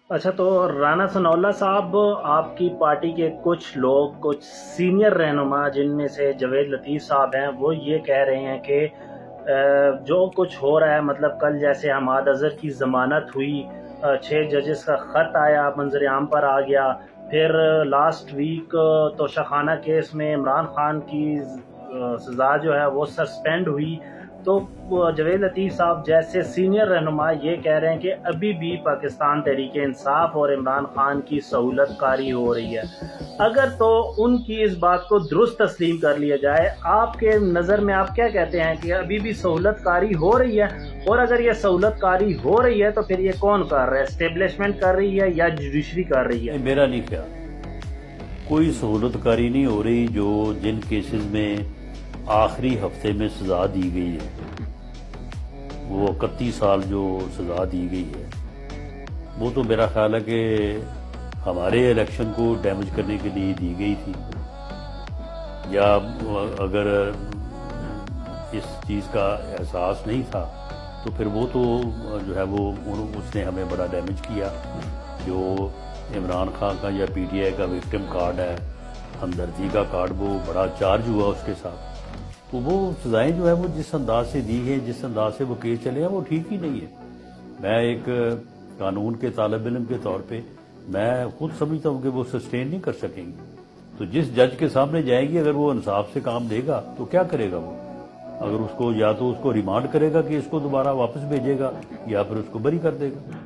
اچھا، تو رانا ثناء اللہ صاحب، آپ کی پارٹی کے کچھ لوگ، کچھ سینئر رہنما جن میں سے جاوید لطیف صاحب ہیں، وہ یہ کہہ رہے ہیں کہ جو کچھ ہو رہا ہے، مطلب کل جیسے حماد اظہر کی ضمانت ہوئی، 6 ججز کا خط آیا، منظر عام پر آ گیا، پھر لاسٹ ویک توشہ خانہ کیس میں عمران خان کی سزا جو ہے وہ سسپینڈ ہوئی، تو جاوید لطیف صاحب جیسے سینئر رہنما یہ کہہ رہے ہیں کہ ابھی بھی پاکستان تحریک انصاف اور عمران خان کی سہولت کاری ہو رہی ہے۔ اگر تو ان کی اس بات کو درست تسلیم کر لیا جائے، آپ کے نظر میں آپ کیا کہتے ہیں کہ ابھی بھی سہولت کاری ہو رہی ہے؟ اور اگر یہ سہولت کاری ہو رہی ہے تو پھر یہ کون کر رہا ہے؟ اسٹیبلشمنٹ کر رہی ہے یا جوڈیشری کر رہی ہے؟ میرا نہیں خیال کوئی سہولت کاری نہیں ہو رہی۔ جن کیسز میں آخری ہفتے میں سزا دی گئی ہے، وہ 31 سال جو سزا دی گئی ہے، وہ تو میرا خیال ہے کہ ہمارے الیکشن کو ڈیمیج کرنے کے لیے دی گئی تھی، یا اگر اس چیز کا احساس نہیں تھا تو پھر وہ تو جو ہے وہ اس نے ہمیں بڑا ڈیمیج کیا۔ جو عمران خان کا یا پی ٹی آئی کا وکٹم کارڈ ہے، ہمدردی کا کارڈ، وہ بڑا چارج ہوا اس کے ساتھ۔ تو وہ سزائیں جو ہے وہ جس انداز سے دی ہیں، جس انداز سے وہ کیس چلے ہیں، وہ ٹھیک ہی نہیں ہے۔ میں ایک قانون کے طالب علم کے طور پہ میں خود سمجھتا ہوں کہ وہ سسٹین نہیں کر سکیں گے۔ تو جس جج کے سامنے جائے گی، اگر وہ انصاف سے کام دے گا تو کیا کرے گا وہ؟ اگر اس کو یا تو اس کو ریمانڈ کرے گا کہ اس کو دوبارہ واپس بھیجے گا، یا پھر اس کو بری کر دے گا۔